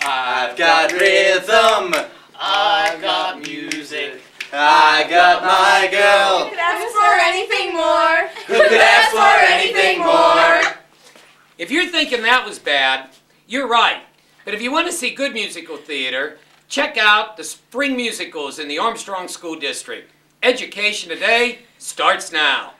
I've got rhythm. I've got music. I got my girl. Who could ask for anything more? Who could ask for anything more? If you're thinking that was bad, you're right. But if you want to see good musical theater, check out the spring musicals in the Armstrong School District. Education Today starts now.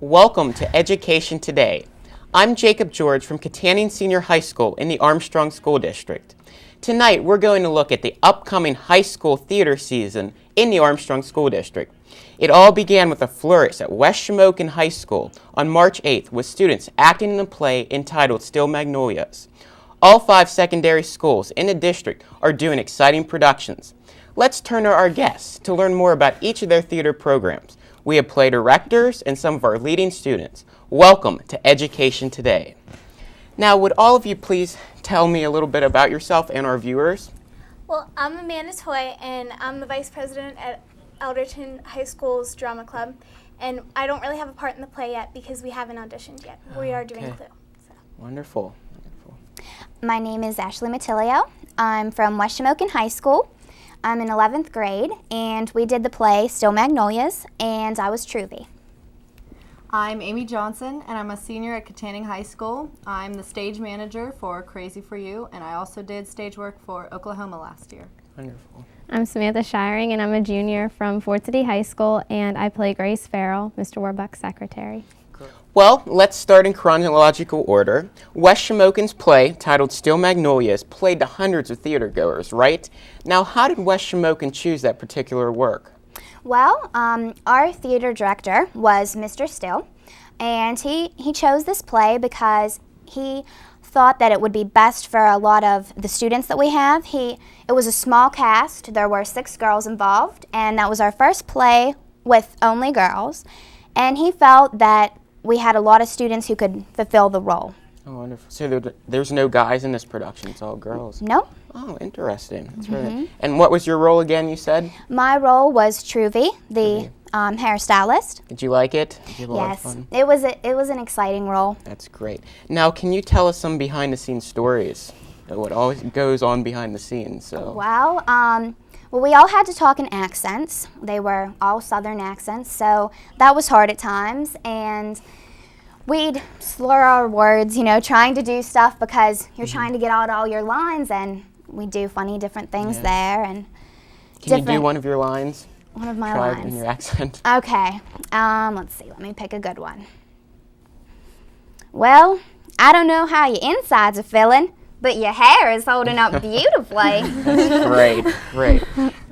Welcome to Education Today. I'm Jacob George from Katanning Senior High School in the Armstrong School District. Tonight we're going to look at the upcoming high school theater season in the Armstrong School District. It all began with a flourish at West Shamokin High School on March 8th with students acting in a play entitled Still Magnolias. All 5 secondary schools in the district are doing exciting productions. Let's turn to our guests to learn more about each of their theater programs. We have play directors and some of our leading students. Welcome to Education Today. Now, would all of you please tell me a little bit about yourself and our viewers? Well, I'm Amanda Toy, and I'm the vice president at Elderton High School's drama club. And I don't really have a part in the play yet because we haven't auditioned yet. We are doing Clue. So. Wonderful. My name is Ashley Matilio. I'm from West Shamokin High School. I'm in 11th grade, and we did the play Still Magnolias, and I was Truvy. I'm Amy Johnson, and I'm a senior at Katanning High School. I'm the stage manager for Crazy for You, and I also did stage work for Oklahoma last year. Wonderful. I'm Samantha Shiring, and I'm a junior from Fort City High School, and I play Grace Farrell, Mr. Warbuck's secretary. Well, let's start in chronological order. West Shamokin's play, titled Still Magnolias, played to hundreds of theater goers, right? Now, how did West Shamokin choose that particular work? Well, our theater director was Mr. Still, and he chose this play because he thought that it would be best for a lot of the students that we have. It was a small cast. There were 6 girls involved, and that was our first play with only girls, and he felt that we had a lot of students who could fulfill the role. Oh, wonderful. So there's no guys in this production, it's all girls? Nope. Oh, interesting. That's right. And what was your role again, you said? My role was Truvy, the hairstylist. Did you like it? Did you have a lot of Yes, fun? it was an exciting role. That's great. Now, can you tell us some behind-the-scenes stories of what always goes on behind the scenes? So. Well, we all had to talk in accents. They were all Southern accents, so that was hard at times. And we'd slur our words, trying to do stuff because you're trying to get out all your lines, and we do funny different things there. And can you do one of your lines? One of my Try lines. it in your accent. Okay. Let's see. Let me pick a good one. Well, I don't know how your insides are feeling, but your hair is holding up beautifully. That's great.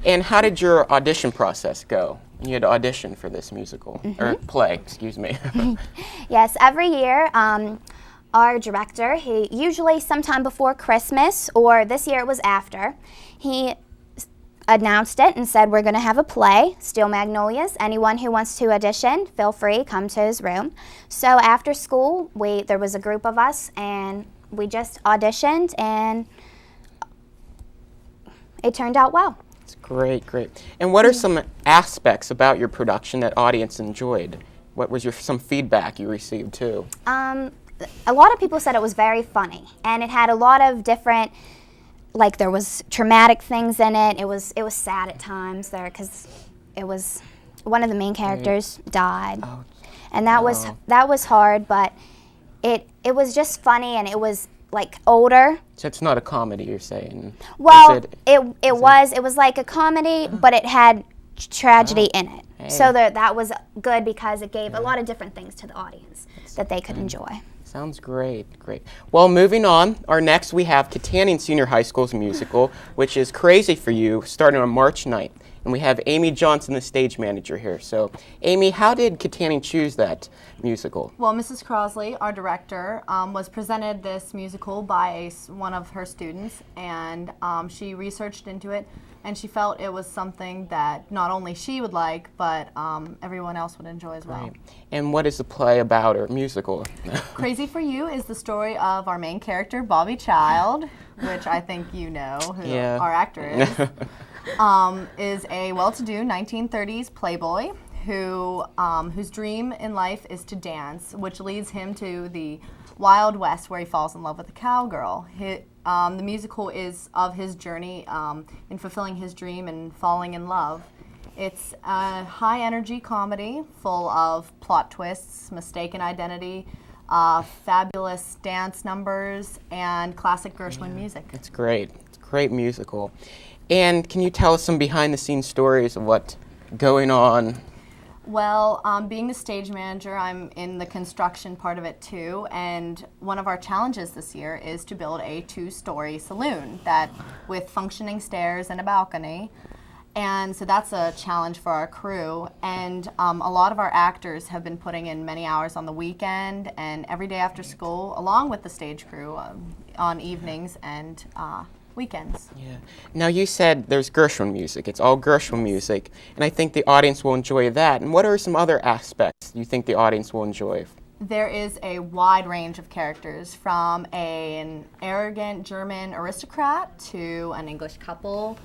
And how did your audition process go? You had to audition for this musical, or play, excuse me. Yes, every year, our director, he usually sometime before Christmas, or this year it was after, he announced it and said, we're going to have a play, Still Magnolias. Anyone who wants to audition, feel free, come to his room. So after school, there was a group of us, and we just auditioned, and it turned out well. It's great. And what are some aspects about your production that audience enjoyed? What was some feedback you received too? A lot of people said it was very funny, and it had a lot of different, like there was traumatic things in it. It was sad at times there because it was one of the main characters died, and that was hard, but it was just funny, and it was like older. So it's not a comedy, you're saying? Well, it was like a comedy, but it had tragedy in it. Hey. So that was good because it gave a lot of different things to the audience that they could enjoy. Sounds great. Well, moving on, next we have Katanning Senior High School's musical, which is Crazy for You, starting on March 9th. And we have Amy Johnson, the stage manager here. So, Amy, how did Katanning choose that musical? Well, Mrs. Crosley, our director, was presented this musical by one of her students, and she researched into it, and she felt it was something that not only she would like, but everyone else would enjoy as well. Right. And what is the play about, or musical? Crazy for You is the story of our main character, Bobby Child, which I think you know who our actor is a well-to-do 1930s playboy whose dream in life is to dance, which leads him to the Wild West, where he falls in love with a cowgirl. The musical is of his journey in fulfilling his dream and falling in love. It's a high-energy comedy full of plot twists, mistaken identity, fabulous dance numbers, and classic Gershwin music. It's great. It's a great musical. And can you tell us some behind-the-scenes stories of what's going on? Well, being the stage manager, I'm in the construction part of it too, and one of our challenges this year is to build a 2-story saloon with functioning stairs and a balcony. And so that's a challenge for our crew, and a lot of our actors have been putting in many hours on the weekend and every day after school, along with the stage crew on evenings and weekends. Yeah. Now you said there's Gershwin music. It's all Gershwin music, and I think the audience will enjoy that. And what are some other aspects you think the audience will enjoy? There is a wide range of characters, from an arrogant German aristocrat to an English couple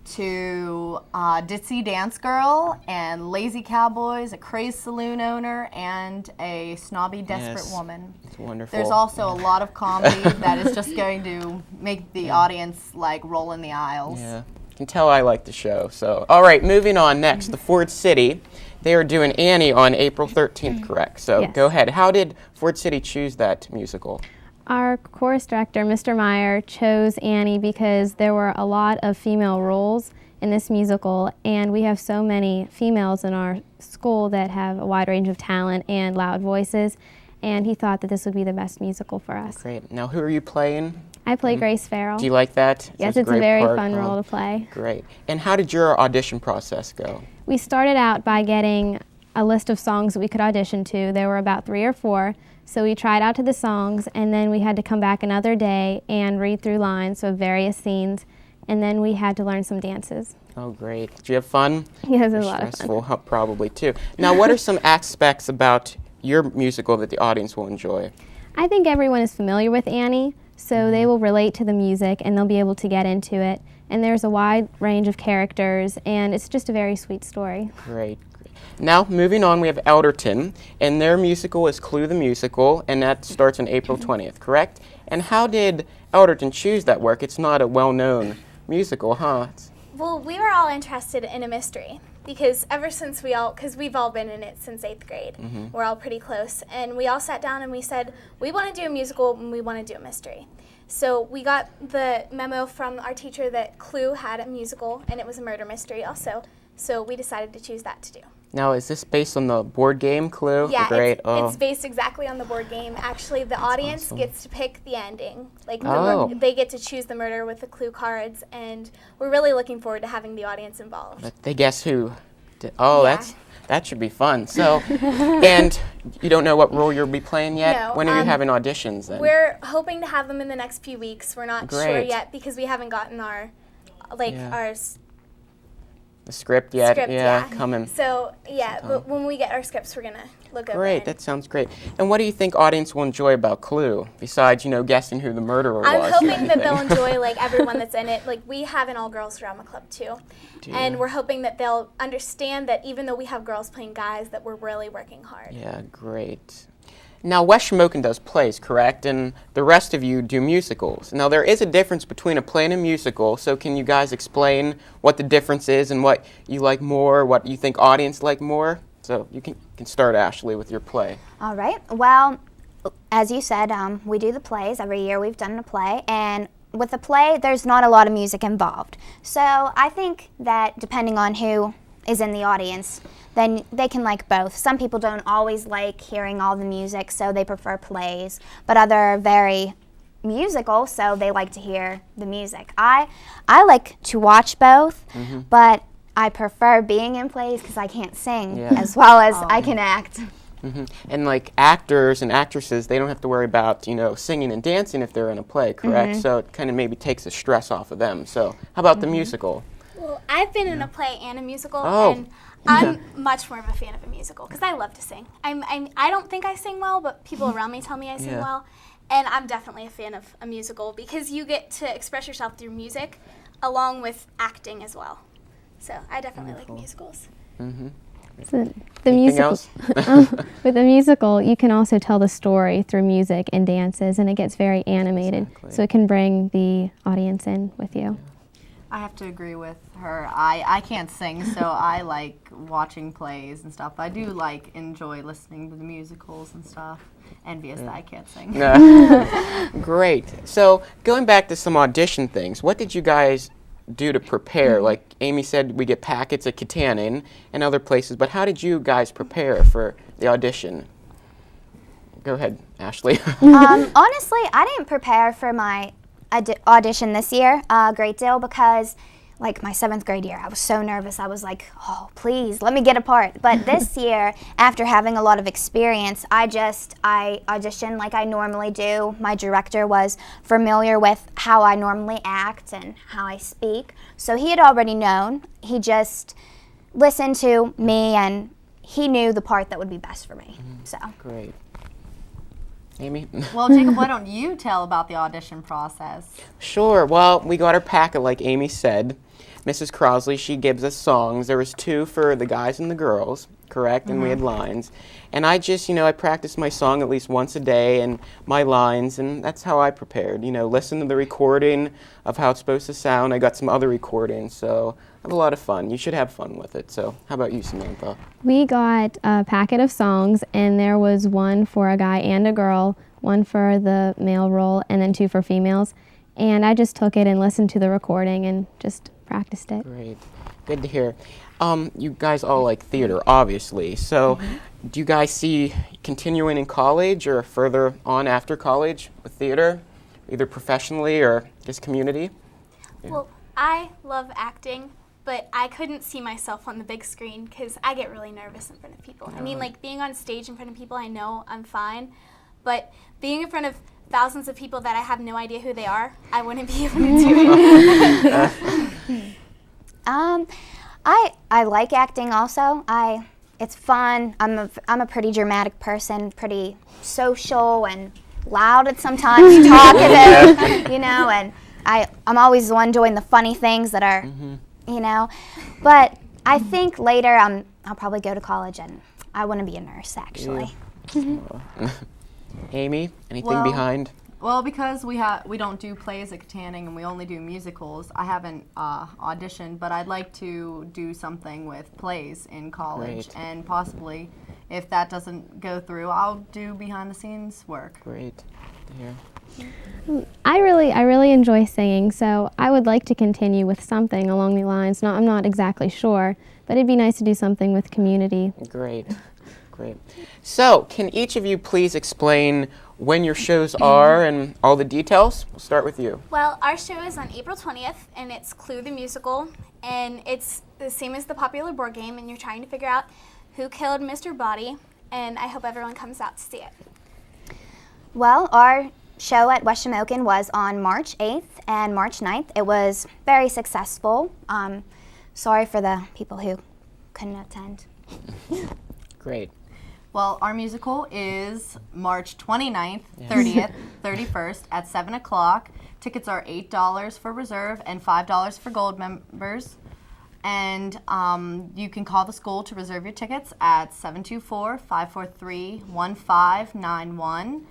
to a ditzy dance girl and lazy cowboys, a crazed saloon owner, and a snobby, desperate woman. It's wonderful. There's also a lot of comedy that is just going to make the audience like roll in the aisles. Yeah, you can tell I like the show. So, all right, moving on next, the Ford City. They are doing Annie on April 13th, correct? So Yes. Go ahead. How did Ford City choose that musical? Our chorus director, Mr. Meyer, chose Annie because there were a lot of female roles in this musical, and we have so many females in our school that have a wide range of talent and loud voices, and he thought that this would be the best musical for us. Great. Now, who are you playing? I play Grace Farrell. Do you like that? Yes, That's it's a great very part, fun huh? role to play. Great. And how did your audition process go? We started out by getting a list of songs that we could audition to. There were about 3 or 4. So we tried out to the songs, and then we had to come back another day and read through lines of various scenes, and then we had to learn some dances. Oh, great. Did you have fun? Yes, it was a lot of fun. Stressful, huh, probably too. Now, what are some aspects about your musical that the audience will enjoy? I think everyone is familiar with Annie, so they will relate to the music and they'll be able to get into it. And there's a wide range of characters, and it's just a very sweet story. Great. Now, moving on, we have Elderton, and their musical is Clue the Musical, and that starts on April 20th, correct? And how did Elderton choose that work? It's not a well-known musical, huh? Well, we were all interested in a mystery because ever since because we've all been in it since 8th grade. We're all pretty close, and we all sat down and we said, we want to do a musical and we want to do a mystery. So we got the memo from our teacher that Clue had a musical and it was a murder mystery also. So we decided to choose that to do. Now, is this based on the board game Clue? Yeah, Great. it's based exactly on the board game. Actually, the audience awesome. gets to pick the ending. Like Oh. they get to choose the murder with the clue cards, and we're really looking forward to having the audience involved. But they guess who? Oh, Yeah. that should be fun. So, and you don't know what role you'll be playing yet? No, When are you having auditions then? We're hoping to have them in the next few weeks. We're not sure Great. yet because we haven't gotten our The script yet? script. Yeah, coming. So but when we get our scripts, we're gonna look over. Great, that sounds great. And what do you think audience will enjoy about Clue, besides, guessing who the murderer I'm was? hoping that they'll enjoy everyone that's in it. We have an all-girls drama club too, and we're hoping that they'll understand that even though we have girls playing guys, that we're really working hard. Yeah, great. Now, West Shamokin does plays, correct? And the rest of you do musicals. Now, there is a difference between a play and a musical, so can you guys explain what the difference is and what you like more, what you think audience like more? So you can start, Ashley, with your play. All right. Well, as you said, we do the plays. Every year we've done a play, and with the play, there's not a lot of music involved. So I think that depending on who is in the audience, then they can like both. Some people don't always like hearing all the music, so they prefer plays, but other are very musical, so they like to hear the music. I like to watch both, but I prefer being in plays because I can't sing as well as I can act. And like actors and actresses, they don't have to worry about, you know, singing and dancing if they're in a play, correct? So it kind of maybe takes the stress off of them. So how about the musical? Well, I've been in a play and a musical, Oh. and I'm much more of a fan of a musical because I love to sing. I don't think I sing well, but people around me tell me I sing well. And I'm definitely a fan of a musical because you get to express yourself through music along with acting as well. So I definitely like musicals. So the musical, with the musical, you can also tell the story through music and dances, and it gets very animated, so it can bring the audience in with you. I have to agree with her. I can't sing, so I like watching plays and stuff. I do like enjoy listening to the musicals and stuff. Envious that I can't sing. Great. So going back to some audition things, what did you guys do to prepare? Like Amy said, we get packets at Katanning and other places, but how did you guys prepare for the audition? Go ahead, Ashley. Honestly, I didn't prepare for my audition this year a great deal because, like, my 7th grade year, I was so nervous. I was like, oh, please, let me get a part. But this year, after having a lot of experience, I auditioned like I normally do. My director was familiar with how I normally act and how I speak. So he had already known. He just listened to me, and he knew the part that would be best for me. So Great. Amy? Well, Jacob, why don't you tell about the audition process? Sure. Well, we got our packet like Amy said. Mrs. Crosley, she gives us songs. There was 2 for the guys and the girls, correct? And we had lines. And I just, you know, I practiced my song at least once a day and my lines, and that's how I prepared. You know, listen to the recording of how it's supposed to sound. I got some other recordings, so I have a lot of fun. You should have fun with it. So how about you, Samantha? We got a packet of songs, and there was one for a guy and a girl, one for the male role, and then 2 for females. And I just took it and listened to the recording and just practiced it. Great. Good to hear. You guys all like theater, obviously. So do you guys see continuing in college or further on after college with theater, either professionally or just community? Well, I love acting, but I couldn't see myself on the big screen because I get really nervous in front of people. I mean, like, being on stage in front of people, I know I'm fine, but being in front of thousands of people that I have no idea who they are, I wouldn't be able to do it. I like acting also. It's fun. I'm a pretty dramatic person, pretty social and loud at sometimes, talkative, you know, and I'm always the one doing the funny things that are, you know. But I think later I'll probably go to college and I want to be a nurse, actually. Amy, anything behind? Well, because we don't do plays at Katanning and we only do musicals, I haven't auditioned, but I'd like to do something with plays in college. Great. And possibly, if that doesn't go through, I'll do behind-the-scenes work. Great to hear. I really enjoy singing, so I would like to continue with something along the lines. I'm not exactly sure, but it'd be nice to do something with community. Great. Great. So, can each of you please explain when your shows are and all the details? We'll start with you. Well, our show is on April 20th, and it's Clue the Musical, and it's the same as the popular board game, and you're trying to figure out who killed Mr. Body, and I hope everyone comes out to see it. Well, our show at West Shamokin was on March 8th and March 9th. It was very successful. Sorry for the people who couldn't attend. Great. Well, our musical is March 29th, 30th, 31st at 7 o'clock. Tickets are $8 for reserve and $5 for gold members. And you can call the school to reserve your tickets at 724-543-1591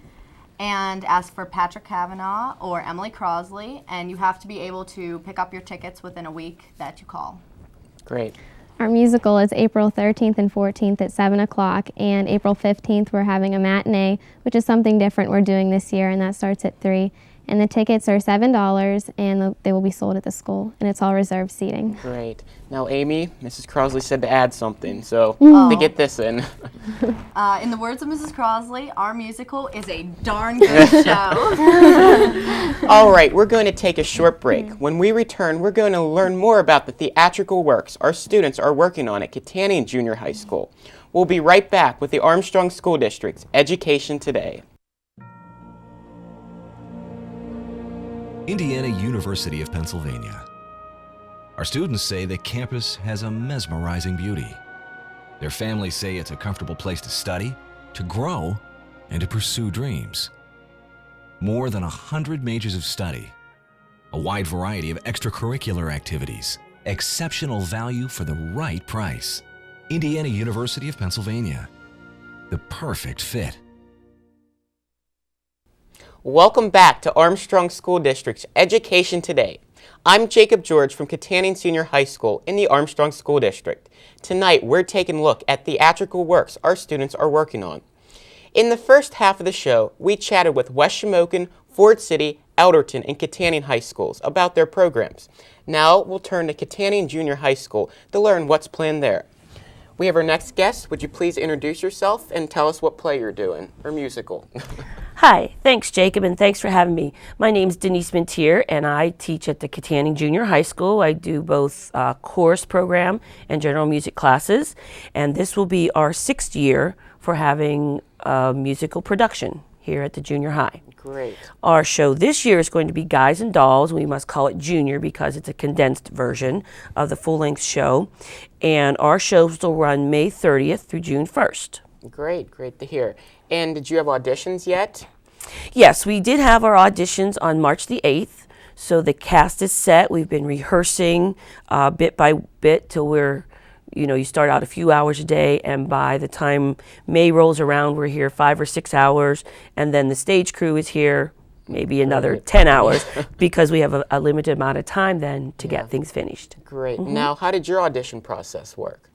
and ask for Patrick Kavanaugh or Emily Crosley. And you have to be able to pick up your tickets within a week that you call. Great. Our musical is April 13th and 14th at 7 o'clock, and April 15th we're having a matinee, which is something different we're doing this year, and that starts at 3. And the tickets are $7, and they will be sold at the school, and it's all reserved seating. Great. Now, Amy, Mrs. Crosley said to add something, so to get this in. In the words of Mrs. Crosley, our musical is a darn good show. All right, we're going to take a short break. When we return, we're going to learn more about the theatrical works our students are working on at Kittanning Junior High School. We'll be right back with the Armstrong School District's Education Today. Indiana University of Pennsylvania. Our students say the campus has a mesmerizing beauty. Their families say it's a comfortable place to study, to grow, and to pursue dreams. More than 100 majors of study, a wide variety of extracurricular activities, exceptional value for the right price. Indiana University of Pennsylvania, the perfect fit. Welcome back to Armstrong School District's Education Today. I'm Jacob George from Kittanning Senior High School in the Armstrong School District. Tonight, we're taking a look at theatrical works our students are working on. In the first half of the show, we chatted with West Shamokin, Ford City, Elderton, and Kittanning High Schools about their programs. Now, we'll turn to Kittanning Junior High School to learn what's planned there. We have our next guest. Would you please introduce yourself and tell us what play you're doing, or musical? Hi, thanks Jacob, and thanks for having me. My name's Denise Mintier, and I teach at the Kittanning Junior High School. I do both chorus program and general music classes, and this will be our 6th year for having a musical production here at the junior high. Great. Our show this year is going to be Guys and Dolls. We must call it Junior because it's a condensed version of the full-length show, and our shows will run May 30th through June 1st. Great, great to hear. And did you have auditions yet? Yes, we did have our auditions on March the 8th. So the cast is set. We've been rehearsing bit by bit till you start out a few hours a day, and by the time May rolls around, we're here 5 or 6 hours, and then the stage crew is here maybe another 10 hours because we have a limited amount of time then to get things finished. Great. Now, how did your audition process work?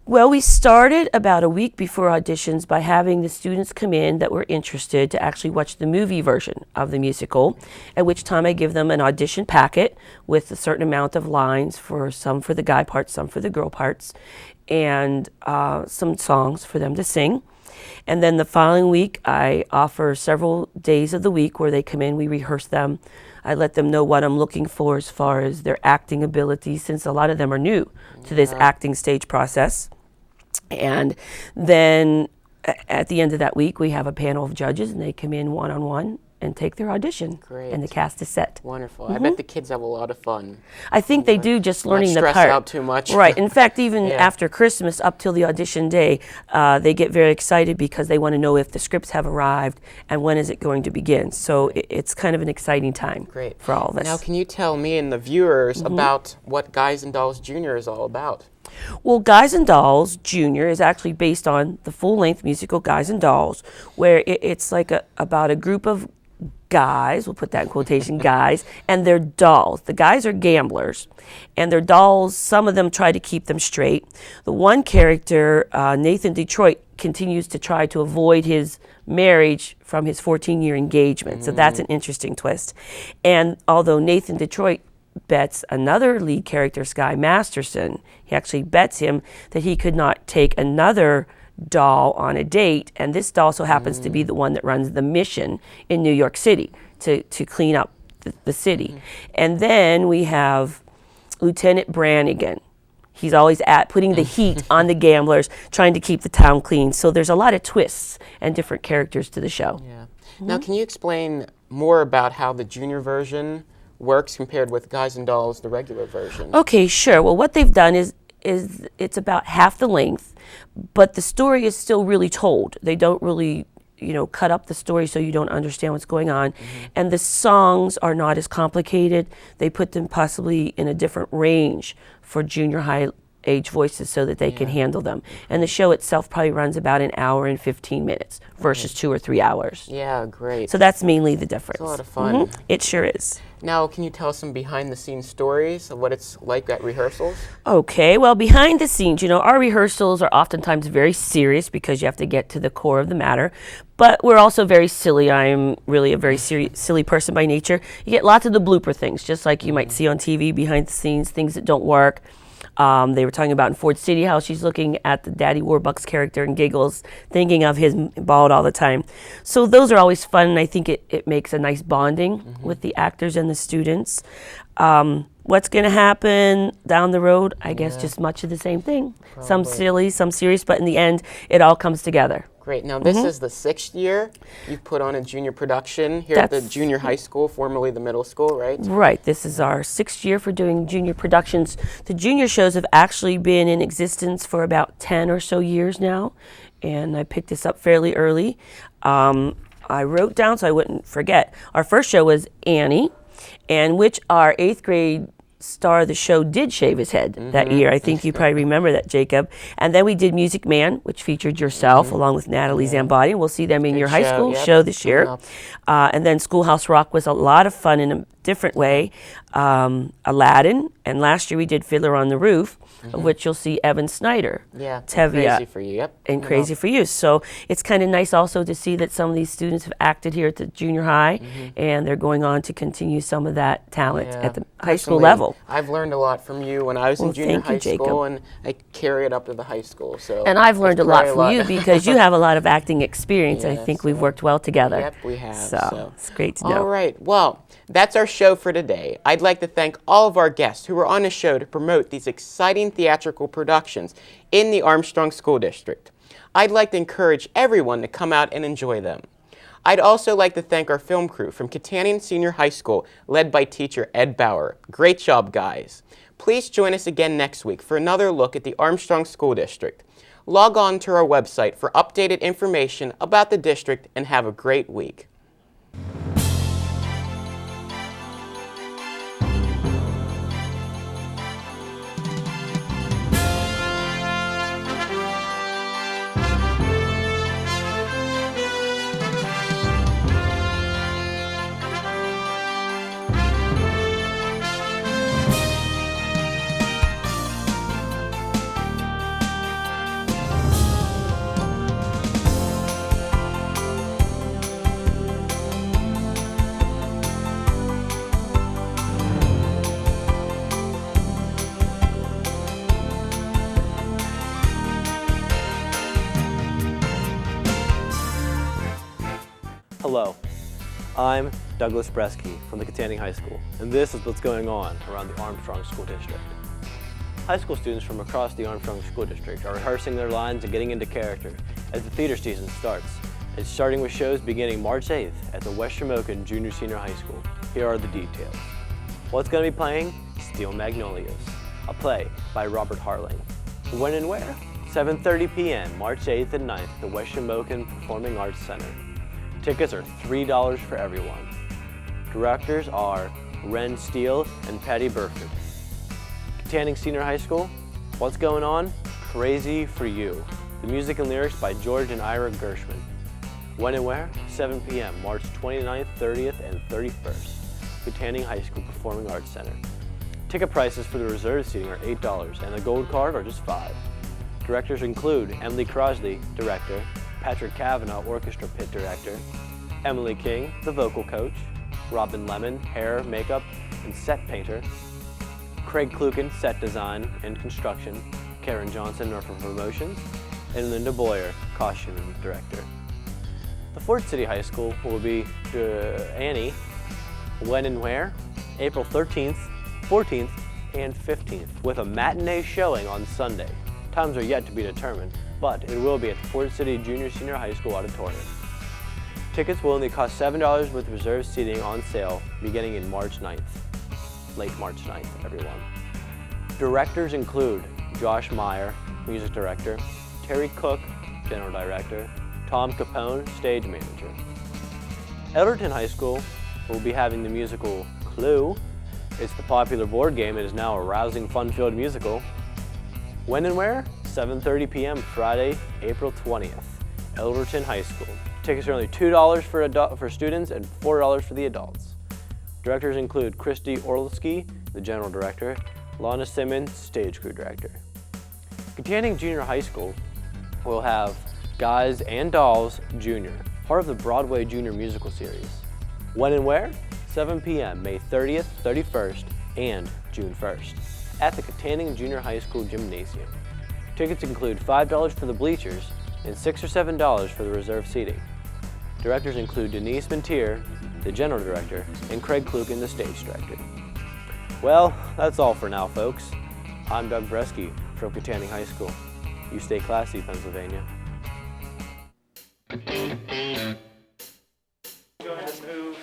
Well, we started about a week before auditions by having the students come in that were interested to actually watch the movie version of the musical, at which time I give them an audition packet with a certain amount of lines, some for the guy parts, some for the girl parts, and some songs for them to sing. And then the following week, I offer several days of the week where they come in, we rehearse them. I let them know what I'm looking for as far as their acting ability, since a lot of them are new to this acting stage process. And then at the end of that week, we have a panel of judges, and they come in one-on-one and take their audition. Great. And the cast is set. Wonderful. I bet the kids have a lot of fun. I think they do, just learning the Not part. stress out too much. Right. In fact, even after Christmas up till the audition day, they get very excited because they want to know if the scripts have arrived and when is it going to begin. So it's kind of an exciting time for all of us. Now, can you tell me and the viewers about what Guys and Dolls Junior is all about? Well, Guys and Dolls Junior is actually based on the full-length musical Guys and Dolls, where it's like about a group of guys, we'll put that in quotation, guys, and their dolls. The guys are gamblers, and their dolls, some of them try to keep them straight. The one character, Nathan Detroit, continues to try to avoid his marriage from his 14-year engagement, so that's an interesting twist. And although Nathan Detroit bets another lead character, Sky Masterson, he actually bets him that he could not take another doll on a date, and this doll also happens to be the one that runs the mission in New York City to clean up the city. And then we have Lieutenant Brannigan. He's always putting the heat on the gamblers, trying to keep the town clean. So there's a lot of twists and different characters to the show. Yeah. Now, can you explain more about how the junior version works compared with Guys and Dolls, the regular version? Okay, sure. Well, what they've done is it's about half the length, but the story is still really told. They don't really, cut up the story so you don't understand what's going on. And the songs are not as complicated. They put them possibly in a different range for junior high age voices so that they can handle them. And the show itself probably runs about an hour and 15 minutes versus 2 or 3 hours. Yeah, great. So that's mainly the difference. It's a lot of fun. It sure is. Now, can you tell us some behind-the-scenes stories of what it's like at rehearsals? Okay, well, behind the scenes, you know, our rehearsals are oftentimes very serious because you have to get to the core of the matter, but we're also very silly. I'm really a very silly person by nature. You get lots of the blooper things, just like you might see on TV, behind the scenes, things that don't work. They were talking about in Ford City how she's looking at the Daddy Warbucks character and giggles, thinking of his bald all the time. So those are always fun, and I think it makes a nice bonding with the actors and the students. What's going to happen down the road? I guess just much of the same thing. Probably. Some silly, some serious, but in the end, it all comes together. Great. Now, this is the 6th year you've put on a junior production here at the junior high school, formerly the middle school, right? Right. This is our 6th year for doing junior productions. The junior shows have actually been in existence for about 10 or so years now, and I picked this up fairly early. I wrote down so I wouldn't forget. Our first show was Annie, and which our 8th grade star of the show did shave his head that year. I think you probably remember that, Jacob. And then we did Music Man, which featured yourself along with Natalie Zambati. We'll see them in your high school show this year. And then Schoolhouse Rock was a lot of fun in a different way. Aladdin, and last year we did Fiddler on the Roof, of which you'll see Evan Snyder, Tevia, Crazy for You, and Crazy for You. So it's kind of nice also to see that some of these students have acted here at the junior high, and they're going on to continue some of that talent at the high school level. I've learned a lot from you when I was in junior high school, and I carry it up to the high school. So and I've learned a lot from you because you have a lot of acting experience. I think we've worked well together. Yep, we have. So it's great to know. All right. Well, that's our show for today. I'd like to thank all of our guests who were on the show to promote these exciting theatrical productions in the Armstrong School District. I'd like to encourage everyone to come out and enjoy them. I'd also like to thank our film crew from Katanning Senior High School, led by teacher Ed Bauer. Great job, guys. Please join us again next week for another look at the Armstrong School District. Log on to our website for updated information about the district and have a great week. Hello, I'm Douglas Bresky from the Katanning High School, and this is what's going on around the Armstrong School District. High school students from across the Armstrong School District are rehearsing their lines and getting into character as the theater season starts. It's starting with shows beginning March 8th at the West Shamokin Junior Senior High School. Here are the details. What's going to be playing? Steel Magnolias, a play by Robert Harling. When and where? 7:30 p.m. March 8th and 9th at the West Shamokin Performing Arts Center. Tickets are $3 for everyone. Directors are Ren Steele and Patty Burford. Katanning Senior High School, what's going on? Crazy for You. The music and lyrics by George and Ira Gershwin. When and where? 7 p.m. March 29th, 30th, and 31st. Katanning High School Performing Arts Center. Ticket prices for the reserved seating are $8 and the gold card are just $5. Directors include Emily Crosley, director, Patrick Kavanaugh, orchestra pit director, Emily King, the vocal coach, Robin Lemon, hair, makeup, and set painter, Craig Kluken, set design and construction, Karen Johnson, for promotions, and Linda Boyer, costume director. The Ford City High School will be Annie, when and where? April 13th, 14th, and 15th, with a matinee showing on Sunday. Times are yet to be determined, but it will be at the Ford City Junior Senior High School Auditorium. Tickets will only cost $7 with reserved seating on sale beginning in March 9th. Late March 9th, everyone. Directors include Josh Meyer, music director, Terry Cook, general director, Tom Capone, stage manager. Elderton High School will be having the musical Clue. It's the popular board game. It is now a rousing, fun-filled musical. When and where? 7:30 p.m. Friday, April 20th, Elverton High School. Tickets are only $2 for students and $4 for the adults. Directors include Christy Orlowski, the General Director, Lana Simmons, Stage Crew Director. Katanning Junior High School will have Guys and Dolls Junior, part of the Broadway Junior Musical Series. When and where? 7 p.m. May 30th, 31st, and June 1st at the Katanning Junior High School Gymnasium. Tickets include $5 for the bleachers and $6 or $7 for the reserved seating. Directors include Denise Montier, the General Director, and Craig Kluken, the Stage Director. Well, that's all for now, folks. I'm Doug Bresky from Katanning High School. You stay classy, Pennsylvania. Go ahead and move.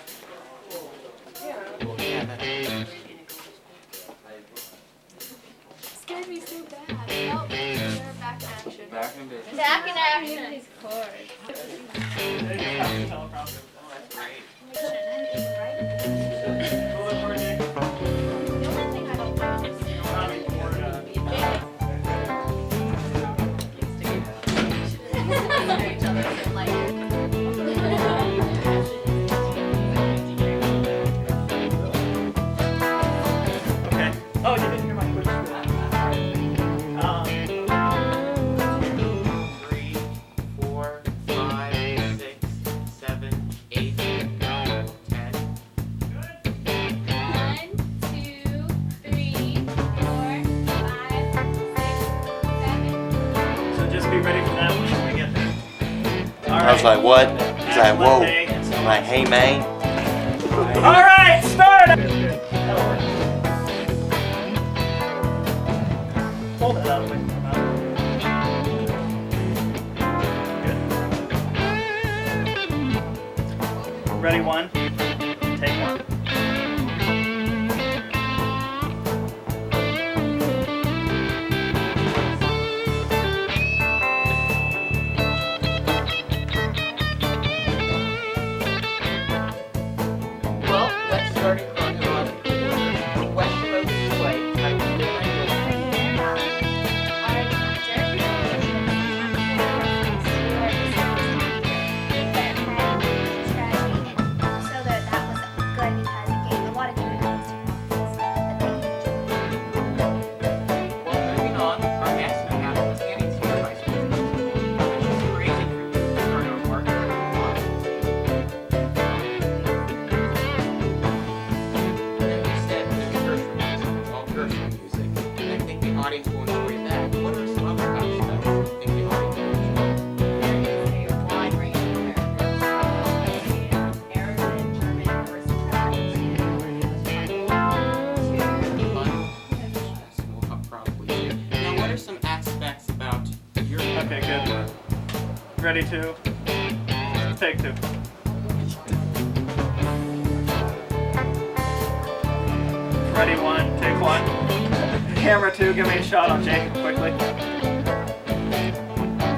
It's gonna be so bad. Oh, they're back in action. Back in business. Back in action. His cord. Okay. Oh, you didn't hear my question. 3, 4, 5, 6, 7, 8, 9, 10. 1, 2, 3, 4, 5, 6, 7. So just be ready for that when we get there. All I was right. like, what? He's like, whoa. Monday. I'm like, hey, man. All right, start. Hold it up. Good. Ready, one. Take one. Well, let's start in chronological order. The question of the play, I will do So that was good because it gave a lot of different Well, moving on, our next we have Katanning Senior High School, which is crazy for you to start our marketing on. And we said there's cursory music, all cursory music, and I think the audience will enjoy that. What are some other aspects you think the audience will enjoy? There is a wide range of characters. Arabic, German, aristocratic, So we'll have probably two. Now, what are some aspects about your Okay, good. Ready, two. Take two. Ready, one. Take one. Camera two. Give me a shot on Jacob quickly.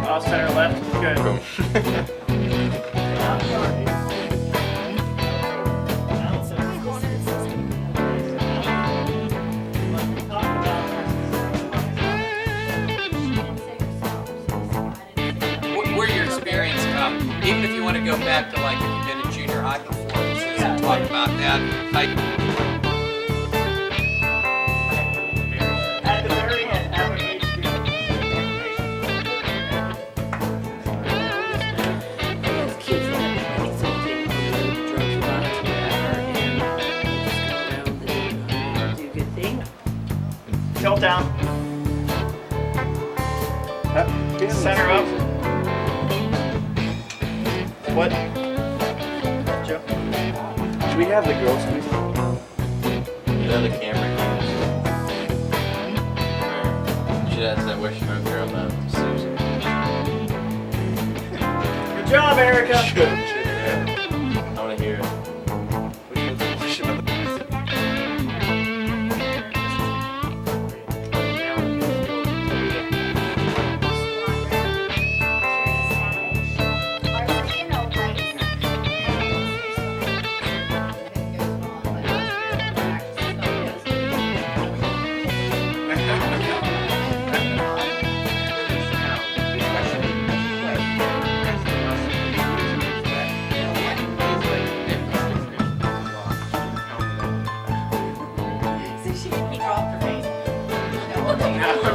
Off center left. Good. Where your experience come, even if you want to go back to like if you've been in junior high performances and talk about that. At the very end, have an HQ. Tilt down. Center up. What? Joe? Do we have the girls squeeze? The other camera. Should ask that where's my girl about Susan. Good job, Erica. I want to hear it. No.